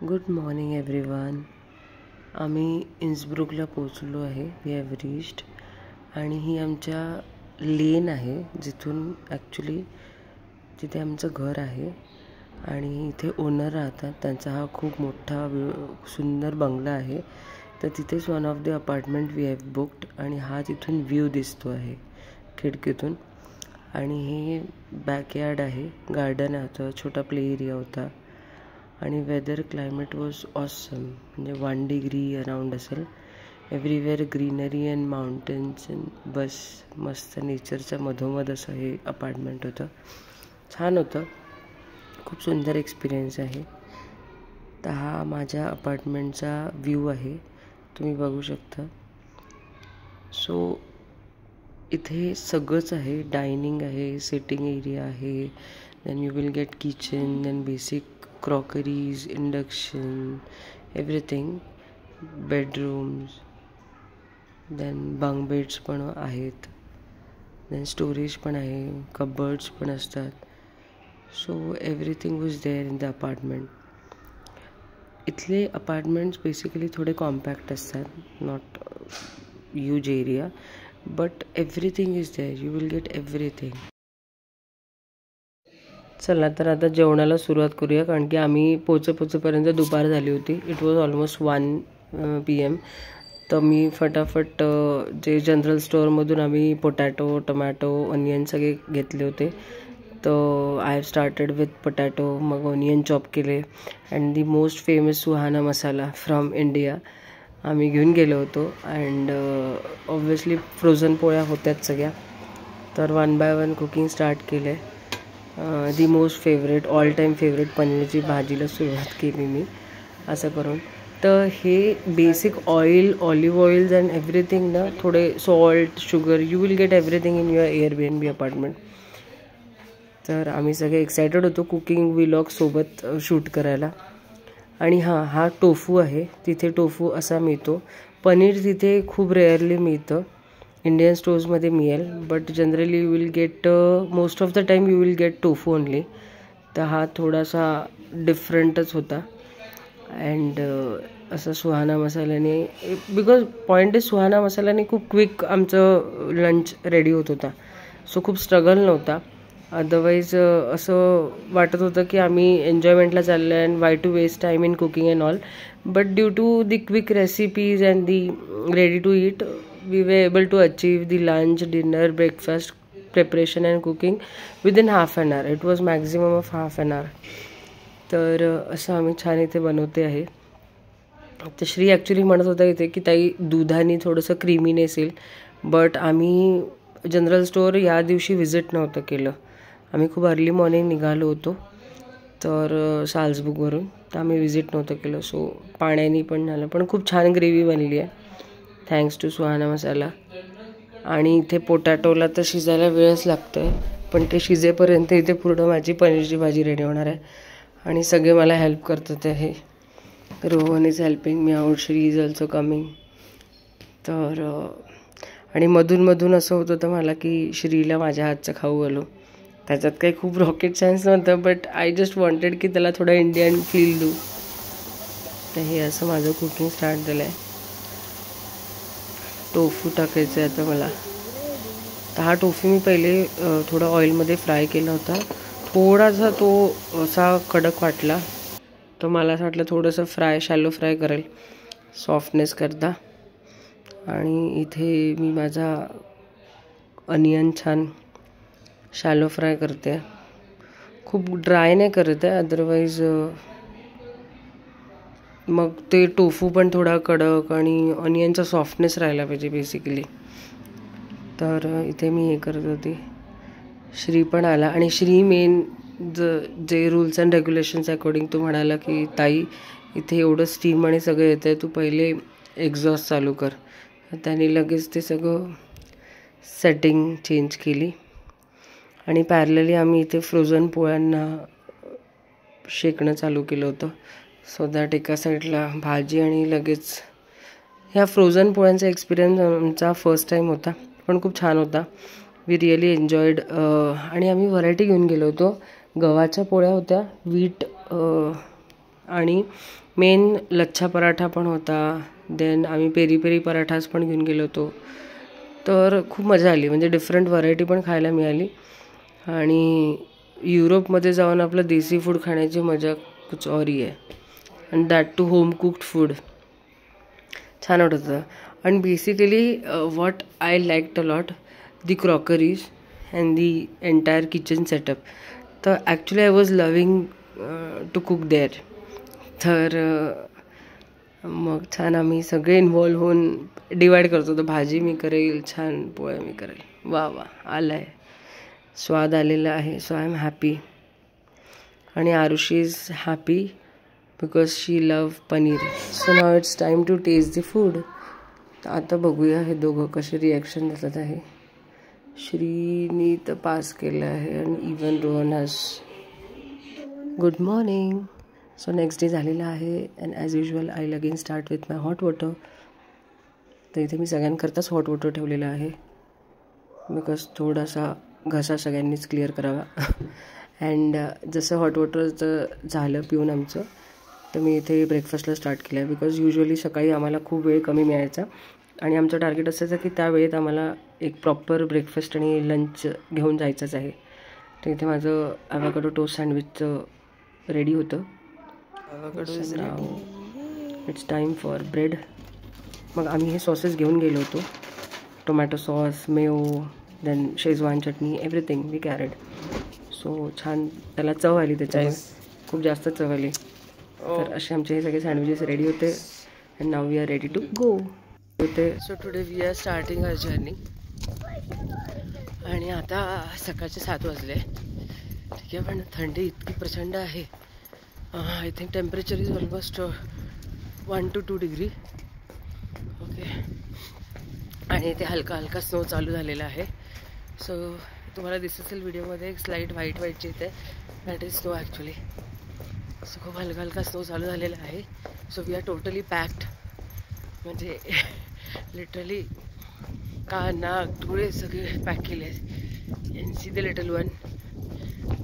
Good morning everyone. आम्ही इन्सब्रुकला पोचलो आहे. We have reached. आणि ही आमच्या लेन आहे जिथून ॲक्च्युली जिथे आमचं घर आहे आणि इथे ओनर राहतात. त्यांचा हा खूप मोठा सुंदर बंगला आहे. तर तिथेच one of the apartment we have booked आणि हा तिथून व्ह्यू दिसतो आहे खिडकीतून. आणि हे बॅकयार्ड आहे, गार्डन होतं, छोटा प्ले एरिया होता आणि वेदर क्लायमेट वॉज ऑसम. म्हणजे 1 डिग्री अराउंड असेल. Everywhere greenery and mountains and बस मस्त नेचरच्या मधोमध असं हे अपार्टमेंट होतं. छान होतं, खूप सुंदर एक्सपिरियन्स आहे. तर हा माझ्या अपार्टमेंटचा व्ह्यू आहे, तुम्ही बघू शकता. सो इथे सगळंच आहे. डायनिंग आहे, सिटिंग एरिया आहे, then you will get kitchen, then basic crockeries, induction, everything, bedrooms, then bunk beds पण आहेत, देन स्टोरेज पण आहे, कबर्ड्स पण असतात. So everything was there in the apartment. इथले अपार्टमेंट्स बेसिकली थोडे कॉम्पॅक्ट असतात, not huge area, but everything is there. You will get everything. चला तर आता जेवणाला सुरुवात करूया, कारण की आम्ही पोचेपर्यंत दुपार झाली होती. It was almost 1 PM. तर मी फटाफट जे जनरल स्टोअरमधून आम्ही पोटॅटो, टोमॅटो, ऑनियन सगळे घेतले होते. तर I have started with potato, मग ऑनियन चॉप केले and the most famous Suhana masala from India आम्ही घेऊन गेलो होतो. अँड ऑब्व्हियसली फ्रोझन पोळ्या होत्याच सगळ्या. तर 1 by 1 कुकिंग स्टार्ट केलं आहे. The most favourite, all time favourite पनीरची भाजीला सुरुवात केली मी असं करून. तर हे basic oil, olive oils and everything ना, थोडे salt, sugar, you will get everything in your Airbnb apartment. तर आम्ही सगळे एक्सायटेड होतो कुकिंग व्लॉग सोबत शूट करायला. आणि हा टोफू आहे. तिथे टोफू असा मिळतो. पनीर तिथे खूप रेअरली मिळतं, इंडियन स्टोर्समध्ये मिळेल, but generally you will get most of the time you will get tofu only. तर हा थोडासा डिफरंटच होता. अँड असं सुहाना मसाल्याने, बिकॉज पॉईंट इज सुहाना मसाल्याने खूप क्विक आमचं लंच रेडी होत होता. सो खूप स्ट्रगल नव्हता. अदरवाईज असं वाटत होतं की आम्ही एन्जॉयमेंटला चाललो आहे and why to waste time in cooking and all. But due to the quick recipes and the ready to eat, we were able to achieve the lunch, dinner, breakfast preparation and cooking within half an hour. It was maximum of half an hour. तर असं आम्ही छान इथे बनवते आहे. तर Shri actually म्हणत होता इथे की ताई दुधाने थोडंसं क्रीमी नेसेल, बट आम्ही जनरल स्टोअर या दिवशी व्हिजिट नव्हतं केलं. आम्ही खूप अर्ली मॉर्निंग निघालो होतो तर साल्झबुर्गवरून, तर आम्ही व्हिजिट नव्हतं केलं. सो पाण्याने पण झालं, पण खूप छान ग्रेव्ही बनली आहे थँक्स टू सुहाना मसाला. आणि इथे पोटॅटोला तर शिजायला वेळच लागतो आहे, पण ते शिजेपर्यंत इथे पूर्ण माझी पनीरची भाजी रेडी होणार आहे. आणि सगळे मला हेल्प करतात आहे. Rohan is helping me out, Shri is also coming. तर आणि मधून असं होत होतं मला की श्रीला माझ्या हातचं खाऊ घालू. त्याच्यात काही खूप रॉकेट सायन्स नव्हतं, बट आय जस्ट वॉन्टेड की त्याला थोडा इंडियन फील देऊ. तर हे असं माझं कुकिंग स्टार्ट झालं आहे. टोफू टाकायचं आहे आता मला. तर हा टोफू मी पहिले थोडा ऑइलमध्ये फ्राय केला होता. थोडासा तो असा कडक वाटला, तर मला असं वाटलं थोडंसं शॅलो फ्राय करेल सॉफ्टनेस करता. आणि इथे मी माझा अनियन छान शॅलो फ्राय करते, खूप ड्राय नाही करत आहे, अदरवाईज मग ते टोफू पण थोडा कडक आणि ऑनियनचा सॉफ्टनेस राहायला पाहिजे बेसिकली. तर इथे मी हे करत होते. श्री पण आला आणि श्री मेन जे रूल्स अँड रेग्युलेशन्स अकॉर्डिंग तो म्हणाला की ताई इथे एवढं स्टीम आणि सगळं येतं आहे, तू पहिले एक्झॉस्ट चालू कर. त्याने लगेच ते सगळं सेटिंग चेंज केली. आणि पॅरलली आम्ही इथे फ्रोझन पोळ्यांना शेकणं चालू केलं होतं. सो दॅट एका साईडला भाजी आणि लगेच ह्या फ्रोझन पोळ्यांचा एक्सपिरियन्स आमचा फर्स्ट टाईम होता, पण खूप छान होता. We really enjoyed. आणि आम्ही व्हरायटी घेऊन गेलो होतो. गव्हाच्या पोळ्या होत्या, आणि मेन लच्छा पराठा पण होता. देन आम्ही पेरी पेरी पराठाच पण घेऊन गेलो होतो. तर खूप मजा आली, म्हणजे डिफरंट व्हरायटी पण खायला मिळाली. आणि युरोपमध्ये जाऊन आपलं देसी फूड खाण्याची मजा कुछ और ही आहे. And that too home cooked food. छान वाटत होतं. आणि basically what I liked a lot, the crockeries and the entire kitchen setup. तर actually I was loving to cook there. तर मग छान आम्ही सगळे इन्व्हॉल्व होऊन डिवाईड करत होतो. भाजी मी करेल, छान पोळ्या मी करेल. वा वा, आलं आहे, स्वाद आलेला आहे. So I am happy. आणि Arushi is happy because she love paneer. So now it's time to taste the food. आता बघूया हे दोघं कसे रिॲक्शन देतात आहे. श्रीनी तर पास केलं आहे आणि even Rohan has. Good morning. So next day झालेला आहे and as usual I will again start with my hot water. तर इथे मी सगळ्यांकरताच हॉट वॉटर ठेवलेलं आहे बिकॉज थोडासा घसा सगळ्यांनीच क्लिअर करावा. अँड जसं हॉट वॉटरचं झालं पिऊन आमचं, तर मी इथे ब्रेकफास्टला स्टार्ट केलं आहे. बिकॉज युजली सकाळी आम्हाला खूप वेळ कमी मिळायचा आणि आमचं टार्गेट असायचं की त्या वेळेत आम्हाला एक प्रॉपर ब्रेकफास्ट आणि लंच घेऊन जायचंच आहे. तर इथे माझं ॲव्होकाडो टोस्ट सँडविचचं रेडी होतं. It's time for bread. मग आम्ही हे सॉसेस घेऊन गेलो होतो. Tomato sauce, mayo, then Schezwan chutney, everything we carried. So छान त्याला चव आली, त्याच्या खूप जास्त चव आली. तर असे आमचे हे सगळे सँडविचेस रेडी होते and now we are ready to go होते. So today we are starting our journey. आणि आता सकाळचे 7 वाजले. ठीक आहे, पण थंडी इतकी प्रचंड आहे. I think temperature is almost 1 to 2 degree. Okay. आणि इथे हलका हलका स्नो चालू झालेला आहे. सो तुम्हाला दिसत असेल व्हिडिओमध्ये एक स्लाईट व्हाईटची इथे, that is snow actually. So खूप हलका हलका स्नो चालू झालेला आहे. So we are totally packed, म्हणजे लिटरली कान नाक डोळे सगळे पॅक केले आहेत. And see the little one.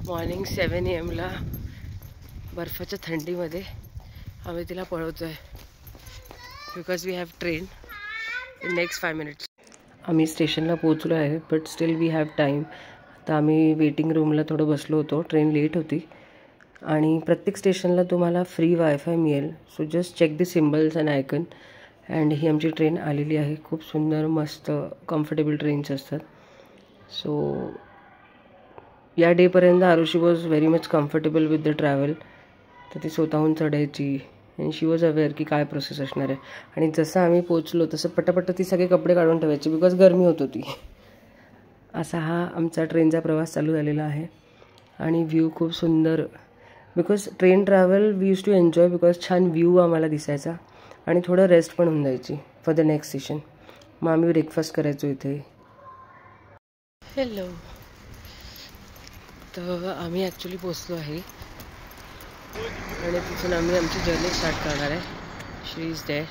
Morning 7 AM बर्फाच्या थंडीमध्ये आम्ही तिला पळवतो आहे because we have train in next 5 minutes. आम्ही स्टेशनला पोहोचलो आहे but still we have time. आता आम्ही वेटिंग रूमला थोडं बसलो होतो, ट्रेन लेट होती. आणि प्रत्येक स्टेशनला तुम्हाला फ्री वायफाय मिळेल. So just check the symbols and icon. And ही आमची ट्रेन आलेली आहे. खूप सुंदर मस्त कम्फर्टेबल ट्रेन्स असतात. सो या डेपर्यंत Arushi was very much comfortable with the travel. तर ती स्वतःहून चढायची अँड शी वॉज अवेअर की काय प्रोसेस असणार आहे. आणि जसं आम्ही पोचलो तसं पटापट ती सगळे कपडे काढून ठेवायची बिकॉज गरमी होत होती. असा हा आमचा ट्रेनचा प्रवास चालू झालेला आहे. आणि व्ह्यू खूप सुंदर, because train travel we use to enjoy because छान व्ह्यू आम्हाला दिसायचा आणि थोडं रेस्ट पण होऊन जायची फॉर द नेक्स्ट स्टेशन. मग आम्ही ब्रेकफास्ट करायचो इथे. हॅलो. तर आम्ही ॲक्च्युली पोचलो आहे आणि तिथून आम्ही आमची जर्नी स्टार्ट करणार आहे. She is there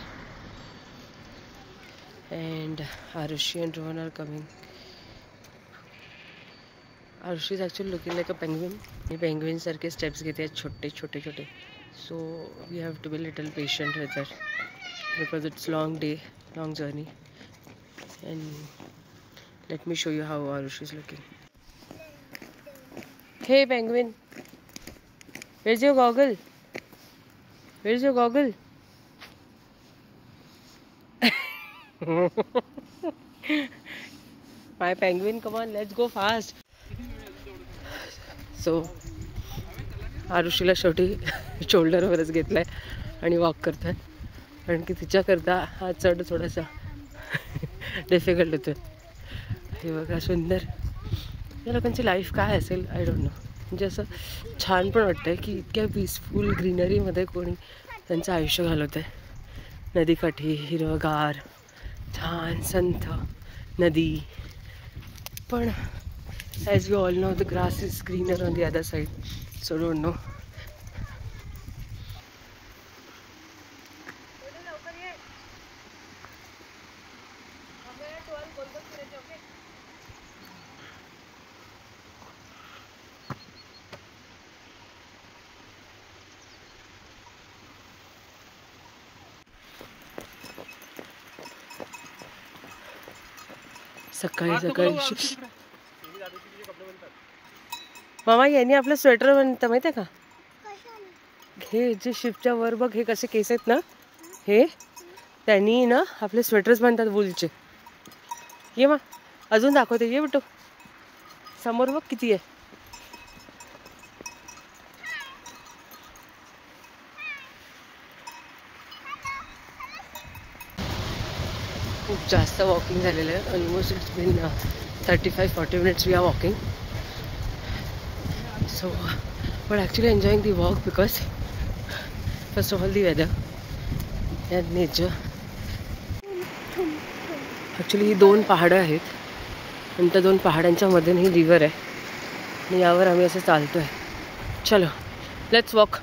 and Arushi and Rohan are coming. Arushi is actually looking like a penguin. ही पेंग्विनसारखे स्टेप्स घेते आहेत, छोटे छोटे छोटे. So we have to be little patient with her because it's long day, long journey. And let me show you how Arushi is looking. Hey penguin, where's your goggle? Where's your goggle? My penguin, come on, let's go fast. So आरुषीला शेवटी शोल्डरवरच घेतलाय आणि walk करतोय, कारण की तिच्याकरता हा चढ थोडासा difficult होतोय. हे बघा सुंदर. या लोकांची लाईफ काय असेल आय डोंट नो. म्हणजे असं छान पण वाटतं आहे की इतक्या पीसफुल ग्रीनरीमध्ये कोणी त्यांचं आयुष्य घालवत आहे. नदीकाठी हिरवगार छान संथ नदी, पण as you all know the grass is greener on the other side. So don't know. सकाळी सकाळी मामा यांनी आपलं स्वेटर बनतं माहिती आहे का? हे जे शिपच्या वर बघ हे कसे केस आहेत ना, हे त्यांनी ना आपले स्वेटर्स बनतात वूलचे. ये मा अजून दाखवते, ये बेटो समोर बघ किती आहे. खूप जास्त वॉकिंग झालेलं आहे. Almost it's been 35-40 minutes we are walking. So, but actually enjoying the walk because first of all the weather and nature. Actually ही 2 पहाडं आहेत आणि त्या 2 पहाडांच्या मध्ये ही रिव्हर आहे आणि यावर आम्ही असं चालतोय. चलो लेट्स वॉक.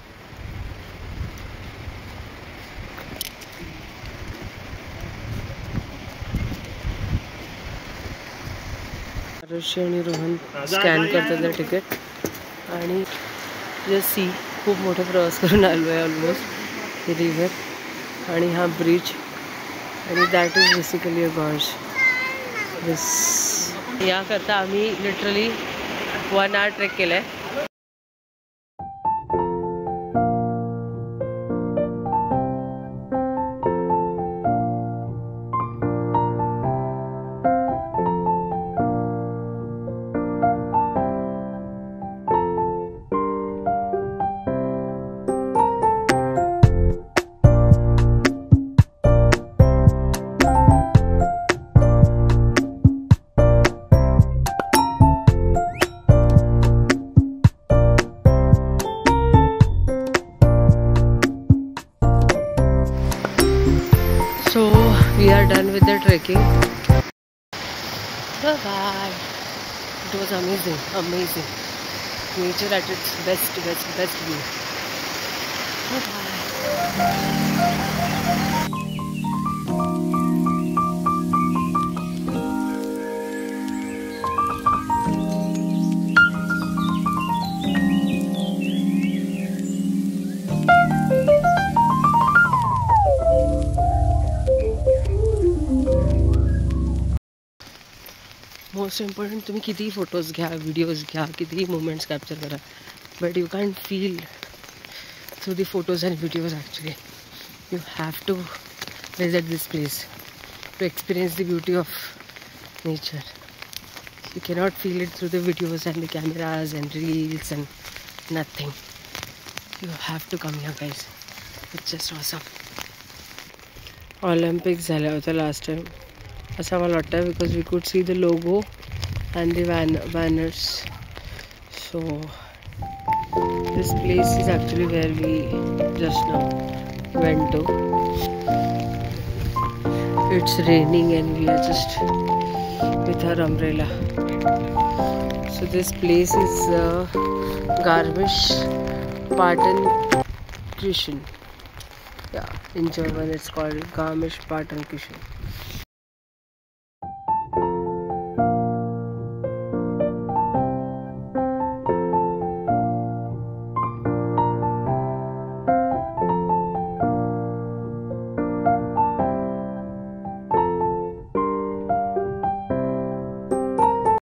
आरुषी आणि रोहन स्कॅन करतात ते तिकीट आणि सी खूप मोठा प्रवास करून आलो आहे ऑलमोस्ट. ही रिव्हर आणि हा ब्रिज आणि that is basically a gosh. याकरता आम्ही लिटरली 1 hour ट्रेक केला आहे. So we are done with the trekking. Bye bye. It was amazing, amazing. Nature at its best view. Bye bye. Most important, तुम्ही कितीही photos घ्या, videos घ्या, कितीही moments capture करा, but you can't feel through the photos and videos. Actually you have to visit this place to experience the beauty of nature. You cannot feel it through the videos and the cameras and reels and nothing. You have to come here guys. It's just awesome. Olympics झाल्या होत्या last time असं मला वाटतं, because we could see the logo and the banners. So this place is actually where we just now went to. It's raining and we are just with our umbrella. So this place is Garmisch-Partenkirchen. Yeah, in German it's called Garmisch-Partenkirchen.